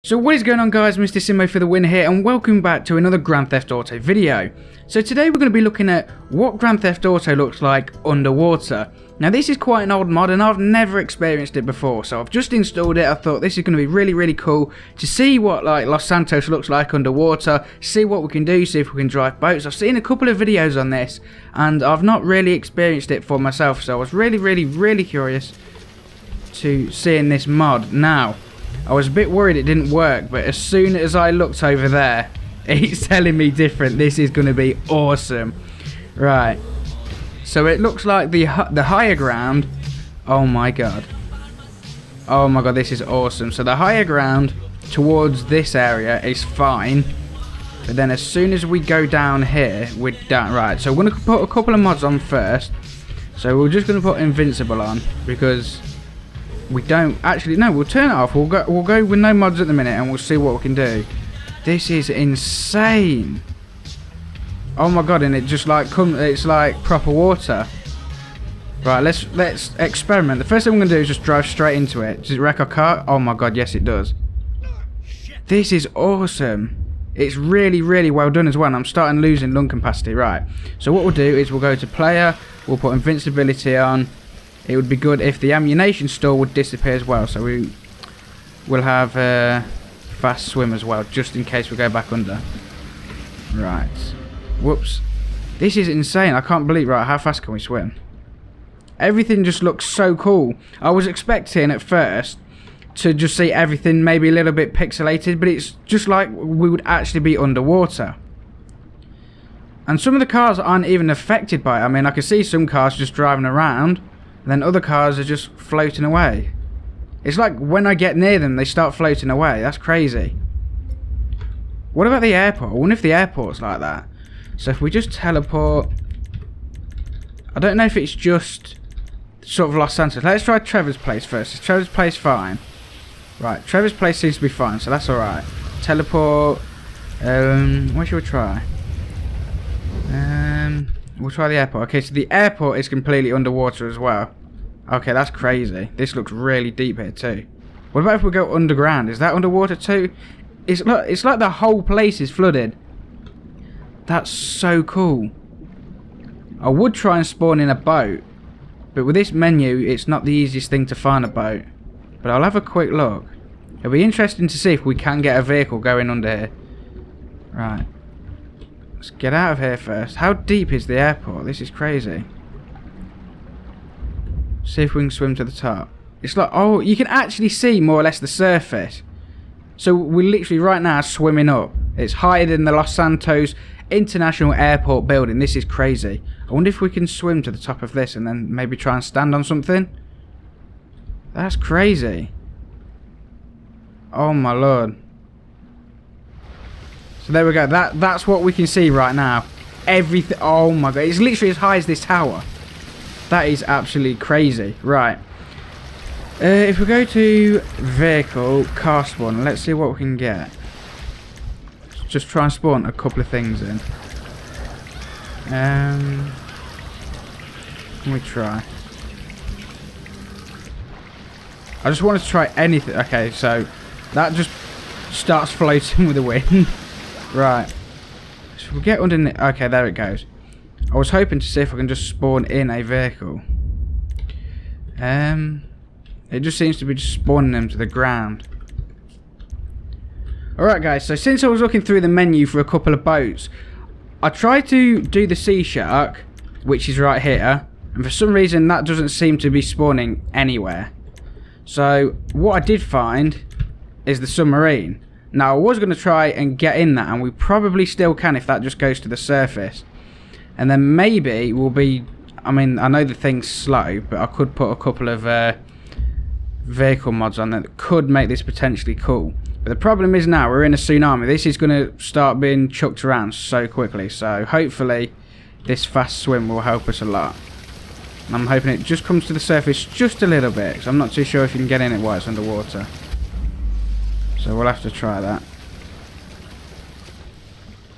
So what is going on, guys? MrSimo for the win here, and welcome back to another Grand Theft Auto video. So today we're going to be looking at what Grand Theft Auto looks like underwater. Now this is quite an old mod and I've never experienced it before, so I've just installed it. I thought this is going to be really cool to see what like Los Santos looks like underwater, see what we can do, see if we can drive boats. I've seen a couple of videos on this and I've not really experienced it for myself, so I was really curious to seeing this mod. Now I was a bit worried it didn't work, but as soon as I looked over there, it's telling me different. This is going to be awesome. Right. So it looks like the higher ground. Oh my god. Oh my god, this is awesome. So the higher ground towards this area is fine. But then as soon as we go down here, we're down. Right, so we're going to put a couple of mods on first. So we're just going to put Invincible on because we don't actually, no, we'll turn it off. We'll go with no mods at the minute and we'll see what we can do. This is insane. Oh my god, and it just like it's like proper water. Right, let's experiment. The first thing we're gonna do is just drive straight into it. Does it wreck our car? Oh my god, yes it does. This is awesome. It's really well done as well. And I'm starting losing lung capacity. Right, so what we'll do is we'll go to player, we'll put invincibility on. It would be good if the ammunition store would disappear as well, so we'll have fast swim as well, just in case we go back under. Right. Whoops. This is insane. I can't believe. Right, how fast can we swim? Everything just looks so cool. I was expecting at first to just see everything maybe a little bit pixelated, but it's just like we would actually be underwater. And some of the cars aren't even affected by it. I mean, I can see some cars just driving around, and then other cars are just floating away. It's like when I get near them, they start floating away. That's crazy. What about the airport? I wonder if the airport's like that. So if we just teleport... I don't know if it's just sort of Los Santos. Let's try Trevor's place first. Is Trevor's place fine? Right, Trevor's place seems to be fine, so that's alright. Teleport... what should we try? We'll try the airport. Okay, so the airport is completely underwater as well. Okay, that's crazy. This looks really deep here too. What about if we go underground? Is that underwater too? It's like the whole place is flooded. That's so cool. I would try and spawn in a boat, but with this menu, it's not the easiest thing to find a boat. But I'll have a quick look. It'll be interesting to see if we can get a vehicle going under here. Right. Let's get out of here first. How deep is the airport? This is crazy. See if we can swim to the top. It's like, oh, you can actually see more or less the surface. So we're literally right now swimming up. It's higher than the Los Santos International Airport building. This is crazy. I wonder if we can swim to the top of this and then maybe try and stand on something. That's crazy. Oh my lord. So there we go. That's what we can see right now. Everything. Oh my god. It's literally as high as this tower. That is absolutely crazy. Right. If we go to vehicle, car spawn, let's see what we can get. Just try and spawn a couple of things in. Can we try? I just wanted to try anything. Okay, so that just starts floating with the wind. Right. So we'll get underneath. Okay, there it goes. I was hoping to see if I can just spawn in a vehicle. It just seems to be just spawning them to the ground. Alright guys, so since I was looking through the menu for a couple of boats, I tried to do the Sea Shark, which is right here, and for some reason that doesn't seem to be spawning anywhere. So what I did find is the submarine. Now I was going to try and get in that, and we probably still can if that just goes to the surface. And then maybe we'll be... I mean, I know the thing's slow, but I could put a couple of vehicle mods on that could make this potentially cool. But the problem is now we're in a tsunami. This is going to start being chucked around so quickly. So hopefully this fast swim will help us a lot. And I'm hoping it just comes to the surface just a little bit, because I'm not too sure if you can get in it while it's underwater. So we'll have to try that.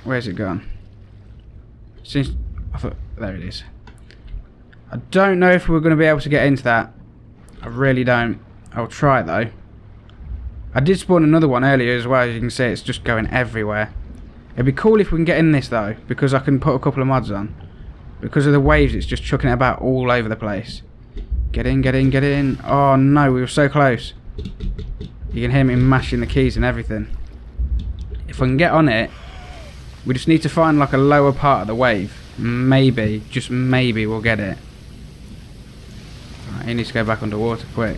Where's it gone? Since I thought, there it is. I don't know if we're going to be able to get into that. I really don't. I'll try though. I did spawn another one earlier as well. As you can see, it's just going everywhere. It'd be cool if we can get in this though, because I can put a couple of mods on. Because of the waves, it's just chucking it about all over the place. Get in, get in, get in. Oh no, we were so close. You can hear me mashing the keys and everything. If I can get on it, we just need to find like a lower part of the wave. Maybe, just maybe we'll get it. Right, he needs to go back underwater quick.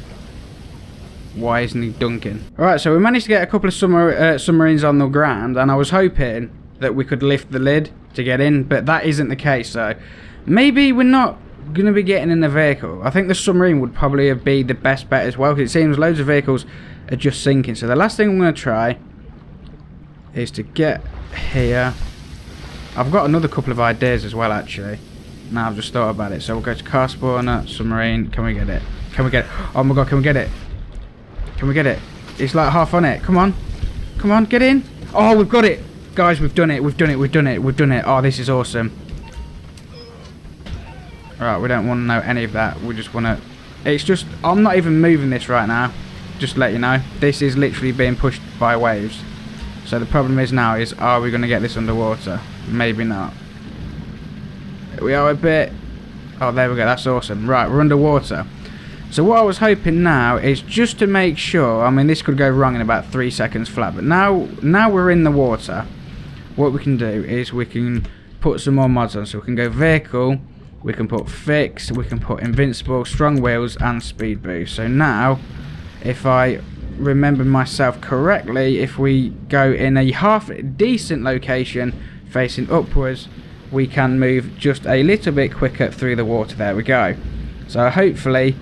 Why isn't he dunking? Alright, so we managed to get a couple of submarines on the ground, and I was hoping that we could lift the lid to get in, but that isn't the case, so maybe we're not going to be getting in the vehicle. I think the submarine would probably be the best bet as well, because it seems loads of vehicles are just sinking. So the last thing I'm going to try is to get here. I've got another couple of ideas as well, actually. Now I've just thought about it. So we'll go to car spawner, submarine. Can we get it? Can we get it? Oh my god, can we get it? Can we get it? It's like half on it. Come on. Come on, get in. Oh, we've got it. Guys, we've done it. We've done it. We've done it. We've done it. Oh, this is awesome. Right, we don't want to know any of that. We just want to... It's just... I'm not even moving this right now. Just to let you know. This is literally being pushed by waves. So the problem is now is, are we going to get this underwater? Maybe not. We are a bit... Oh, there we go. That's awesome. Right, we're underwater. So what I was hoping now is just to make sure... I mean, this could go wrong in about 3 seconds flat. But now we're in the water. What we can do is we can put some more mods on. So we can go vehicle... We can put fix, we can put invincible, strong wheels and speed boost. So now, if I remember myself correctly, if we go in a half decent location facing upwards, we can move just a little bit quicker through the water. There we go. So hopefully,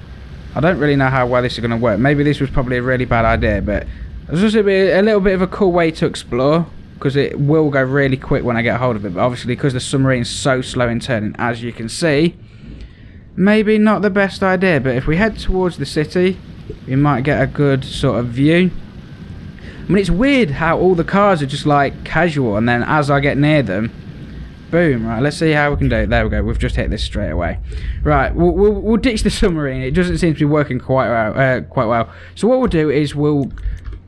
I don't really know how well this is going to work. Maybe this was probably a really bad idea, but it's just a little bit of a cool way to explore. Because it will go really quick when I get hold of it. But obviously, because the submarine's so slow in turning, as you can see, maybe not the best idea. But if we head towards the city, we might get a good sort of view. I mean, it's weird how all the cars are just like casual, and then as I get near them, boom. Right, let's see how we can do it. There we go. We've just hit this straight away. Right, we'll ditch the submarine. It doesn't seem to be working quite well. So what we'll do is we'll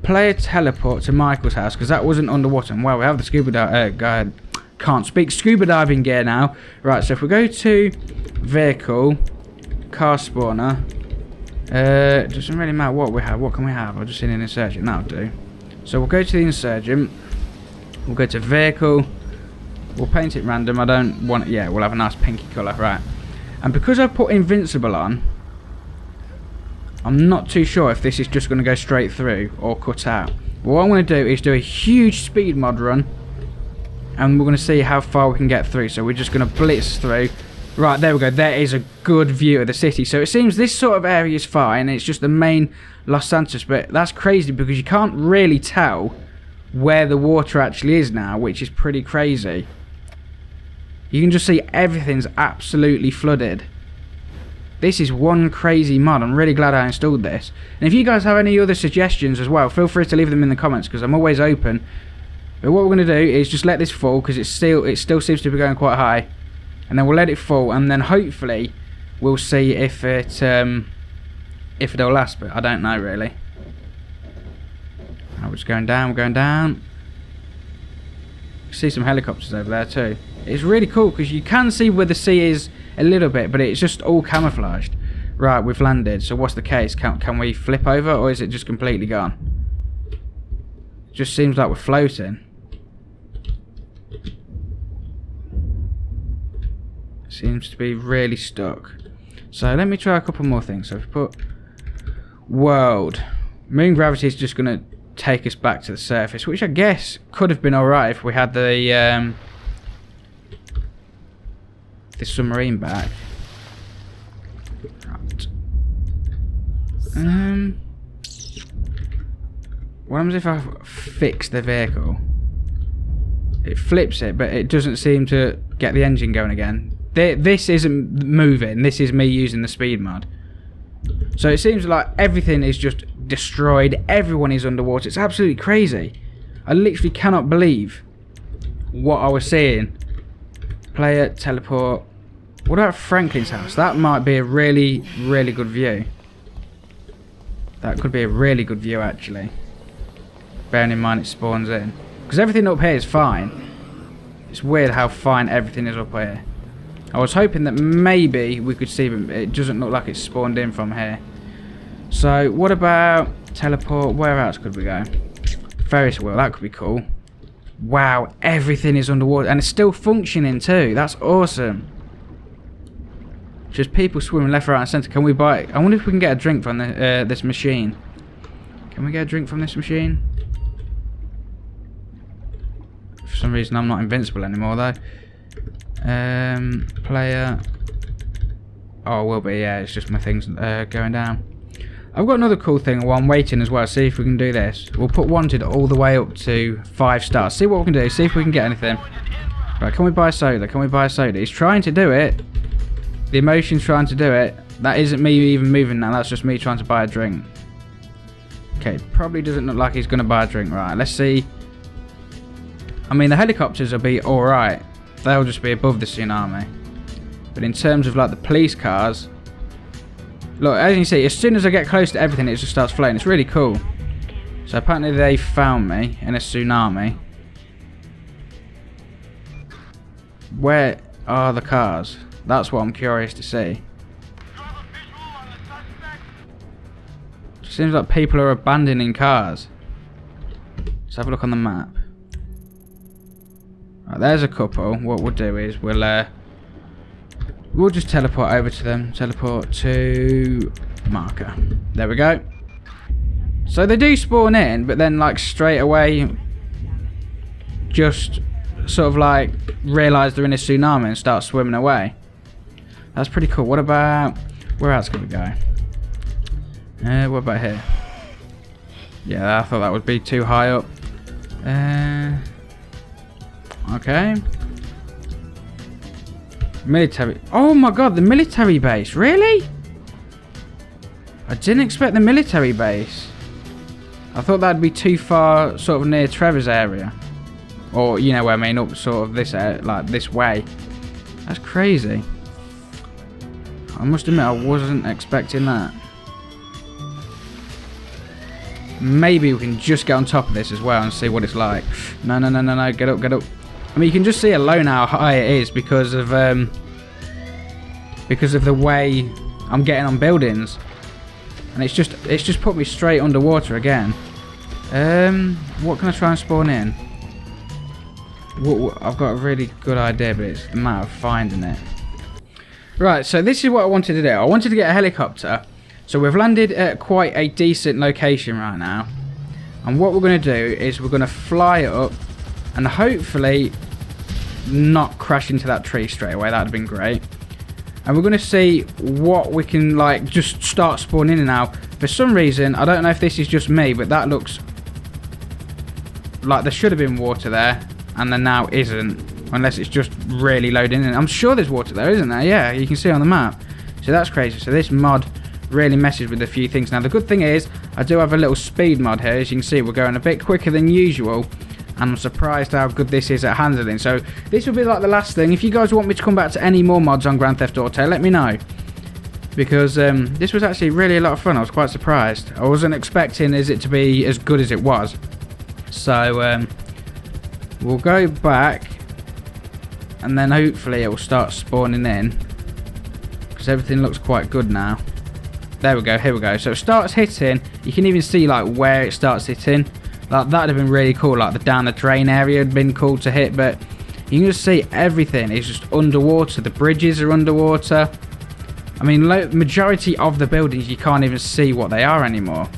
play a teleport to Michael's house, because that wasn't underwater. And well, we have the scuba can't speak scuba diving gear now. Right, so if we go to vehicle, car spawner, it doesn't really matter what we have. What can we have? I'll just seen an insurgent. That'll do. So we'll go to the insurgent. We'll go to vehicle. We'll paint it random. I don't want. Yeah, we'll have a nice pinky colour. Right, and because I put invincible on, I'm not too sure if this is just going to go straight through or cut out. What I'm going to do is do a huge speed mod run, and we're going to see how far we can get through. So we're just going to blitz through. Right, there we go. There is a good view of the city. So it seems this sort of area is fine. It's just the main Los Santos, but that's crazy because you can't really tell where the water actually is now, which is pretty crazy. You can just see everything's absolutely flooded. This is one crazy mod. I'm really glad I installed this. And if you guys have any other suggestions as well, feel free to leave them in the comments, because I'm always open. But what we're going to do is just let this fall, because it still seems to be going quite high. And then we'll let it fall, and then hopefully we'll see if it'll last. But I don't know really. We're just going down. We're going down. You see some helicopters over there too. It's really cool because you can see where the sea is a little bit, but it's just all camouflaged. Right, we've landed. So what's the case? Can we flip over, or is it just completely gone? It just seems like we're floating. Seems to be really stuck. So let me try a couple more things. So if we put world, moon gravity is just going to take us back to the surface, which I guess could have been alright if we had the submarine back. Right. What happens if I fix the vehicle? It flips it, but it doesn't seem to get the engine going again. This isn't moving. This is me using the speed mod. So it seems like everything is just destroyed. Everyone is underwater. It's absolutely crazy. I literally cannot believe what I was seeing. Player, teleport. What about Franklin's house? That might be a really, really good view. That could be a really good view, actually. Bearing in mind it spawns in. Because everything up here is fine. It's weird how fine everything is up here. I was hoping that maybe we could see, but it doesn't look like it's spawned in from here. So, what about teleport? Where else could we go? Ferris wheel, that could be cool. Wow, everything is underwater. And it's still functioning too. That's awesome. Just people swimming left, right and centre. Can we buy it? I wonder if we can get a drink from this machine. Can we get a drink from this machine? For some reason I'm not invincible anymore though. Player. Oh, it will be, yeah, it's just my things going down. I've got another cool thing while I'm waiting as well. See if we can do this. We'll put wanted all the way up to 5 stars. See what we can do. See if we can get anything. Right, can we buy a soda? Can we buy a soda? He's trying to do it. The emotion's trying to do it. That isn't me even moving now. That's just me trying to buy a drink. Okay, probably doesn't look like he's going to buy a drink. Right, let's see. I mean, the helicopters will be alright. They'll just be above the tsunami. But in terms of like the police cars, look, as you can see, as soon as I get close to everything, it just starts floating. It's really cool. So apparently they found me in a tsunami. Where are the cars? That's what I'm curious to see. Seems like people are abandoning cars. Let's have a look on the map. Right, there's a couple. What we'll do is we'll just teleport over to them. Teleport to marker. There we go. So they do spawn in, but then like straight away just sort of like realise they're in a tsunami and start swimming away. That's pretty cool. What about, where else can we go? What about here? Yeah, I thought that would be too high up. Okay. Military. Oh my god, the military base. Really? I didn't expect the military base. I thought that'd be too far, sort of near Trevor's area. Or, you know what I mean, up sort of this area, like this way. That's crazy. I must admit, I wasn't expecting that. Maybe we can just get on top of this as well and see what it's like. No, no, no, no, no. Get up, get up. I mean, you can just see alone how high it is because of the way I'm getting on buildings, and it's just put me straight underwater again. What can I try and spawn in? I've got a really good idea, but it's a matter of finding it. Right, so this is what I wanted to do. I wanted to get a helicopter. So we've landed at quite a decent location right now. And what we're going to do is we're going to fly up and hopefully not crash into that tree straight away. That would have been great. And we're going to see what we can like just start spawning in now. For some reason, I don't know if this is just me, but that looks like there should have been water there and there now isn't. Unless it's just really loading in. I'm sure there's water there, isn't there? Yeah, you can see on the map. So that's crazy. So this mod really messes with a few things. Now the good thing is I do have a little speed mod here. As you can see, we're going a bit quicker than usual, and I'm surprised how good this is at handling. So this will be like the last thing. If you guys want me to come back to any more mods on Grand Theft Auto, let me know, because this was actually really a lot of fun. I was quite surprised. I wasn't expecting it to be as good as it was. So we'll go back and then hopefully it will start spawning in, because everything looks quite good now. There we go, here we go. So it starts hitting. You can even see like where it starts hitting. Like that'd have been really cool. Like the down the drain area had been cool to hit, but you can just see everything is just underwater. The bridges are underwater. I mean, majority of the buildings you can't even see what they are anymore.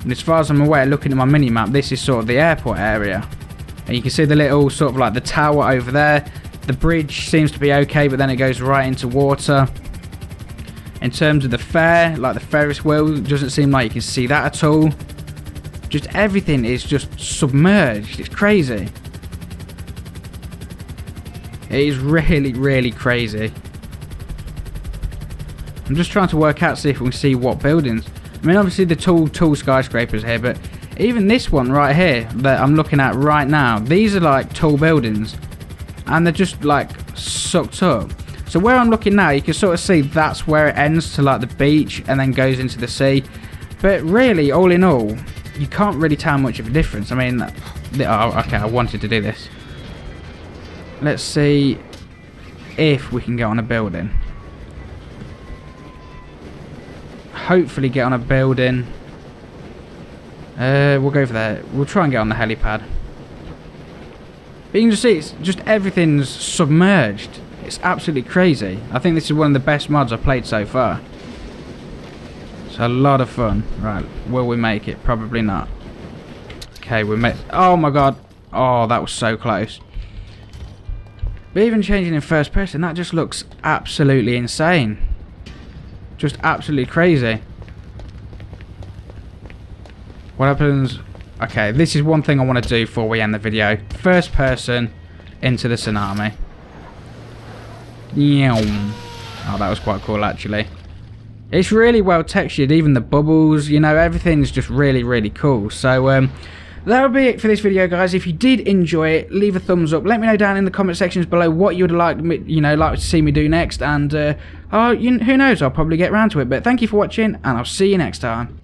And as far as I'm aware, looking at my mini map, this is sort of the airport area. And you can see the little sort of like the tower over there. The bridge seems to be okay, but then it goes right into water. In terms of the fair, like the Ferris wheel, doesn't seem like you can see that at all. Just everything is just submerged. It's crazy. It is really, really crazy. I'm just trying to work out, see if we can see what buildings. I mean, obviously the tall skyscrapers here, but even this one right here that I'm looking at right now, these are like tall buildings, and they're just like sucked up. So where I'm looking now, you can sort of see that's where it ends to like the beach and then goes into the sea. But really, all in all, you can't really tell much of a difference. I mean, oh, okay, I wanted to do this. Let's see if we can get on a building. Hopefully get on a building. We'll go for that. We'll try and get on the helipad. But you can just see, it's just everything's submerged. It's absolutely crazy. I think this is one of the best mods I've played so far. It's a lot of fun. Right, will we make it? Probably not. Okay, we made... Oh my god. Oh, that was so close. But even changing in first person, that just looks absolutely insane. Just absolutely crazy. What happens... Okay, this is one thing I want to do before we end the video. First person into the tsunami. Oh, that was quite cool, actually. It's really well textured, even the bubbles, you know, everything's just really, really cool. So, that'll be it for this video, guys. If you did enjoy it, leave a thumbs up. Let me know down in the comment sections below what you'd like me, like to see me do next. And, who knows, I'll probably get around to it. But thank you for watching, and I'll see you next time.